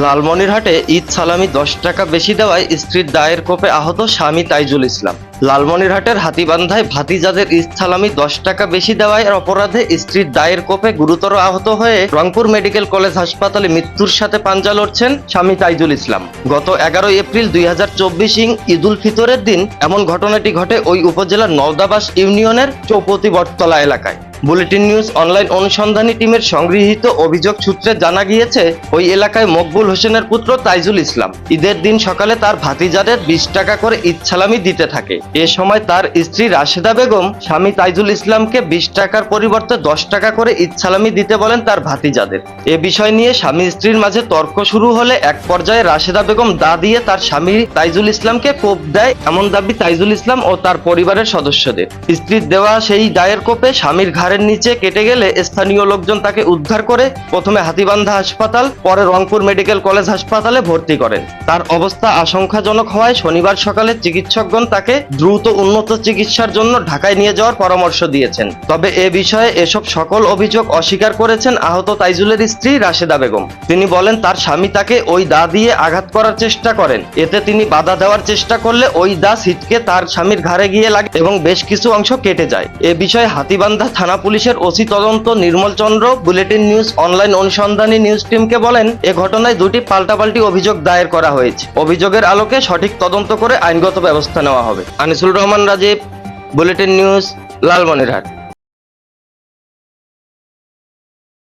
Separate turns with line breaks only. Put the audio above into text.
লালমনিরহাটে ঈদ সালামি 10 টাকা বেশি দেওয়ায় স্ত্রীর দায়ের কোপে আহত স্বামী তাইজুল ইসলাম। লালমনিরহাটের হাতীবান্ধায় ভাতিজাদের ঈদ সালামি 10 টাকা বেশি দেওয়ার অপরাধে স্ত্রীর দায়ের কোপে গুরুতর আহত হয়ে রংপুর মেডিকেল কলেজ হাসপাতালে মৃত্যুর সাথে পাঞ্জা লড়ছেন স্বামী তাইজুল ইসলাম। গত 11 এপ্রিল 2024 ঈদ উল ফিতরের দিন এমন ঘটনাটি ঘটে ওই উপজেলার নওদাবাস ইউনিয়নের চৌপতি বটতলা এলাকায়। বুলেটিন নিউজ অনলাইন অনুসন্ধানী টিমের সংগৃহীত অভিযোগ সূত্রে জানা গিয়েছে, ওই এলাকায় মকবুল হোসেনের পুত্র তাইজুল ইসলাম ঈদের দিন সকালে তার ভাতিজাদের 20 টাকা করে ঈদ সালামি দিতে থাকে। এ সময় তার স্ত্রী রাশেদা বেগম স্বামী তাইজুল ইসলামকে 20 টাকার পরিবর্তে 10 টাকা করে ঈদ সালামি দিতে বলেন তার ভাতিজাদের। এ বিষয় নিয়ে স্বামী স্ত্রীর মাঝে তর্ক শুরু হলে এক পর্যায়ে রাশেদা বেগম দা দিয়ে তার স্বামী তাইজুল ইসলামকে কোপ দেয়, এমন দাবি তাইজুল ইসলাম ও তার পরিবারের সদস্যদের। স্ত্রীর দেওয়া সেই দায়ের কোপে স্বামীর ঘাড়ের নিচে কেটে গেলে স্থানীয় লোকজন তাকে উদ্ধার করে প্রথমে হাতীবান্ধা হাসপাতাল, পরে রংপুর মেডিকেল কলেজ হাসপাতালে ভর্তি করেন। তার অবস্থা আশঙ্কাজনক হওয়ায় শনিবার সকালে চিকিৎসকগণ তাকে দ্রুত উন্নত চিকিৎসার জন্য ঢাকায় নিয়ে যাওয়ার পরামর্শ দিয়েছেন। তবে এ বিষয়ে এসব সকল অভিযোগ অস্বীকার করেছেন আহত তাইজুলের স্ত্রী রাশেদা বেগম। তিনি বলেন, তার স্বামী তাকে ওই দা দিয়ে আঘাত করার চেষ্টা করেন। এতে তিনি বাধা দেওয়ার চেষ্টা করলে ওই দা ছিটকে তার স্বামীর ঘাড়ে গিয়ে লাগে এবং বেশ কিছু অংশ কেটে যায়। এ বিষয়ে হাতীবান্ধা থানা পুলিশের ওসি তদন্ত নির্মল চন্দ্র বুলেটিন নিউজ অনলাইন অনুসন্ধানী নিউজ টিমকে বলেন, এ ঘটনায় দুটি পাল্টাপাল্টি অভিযোগ দায়ের করা হয়েছে। অভিযোগের আলোকে সঠিক তদন্ত করে আইনগত ব্যবস্থা নেওয়া হবে। Anisur Rahman Rajib, bulletin news, Lalmonirhat.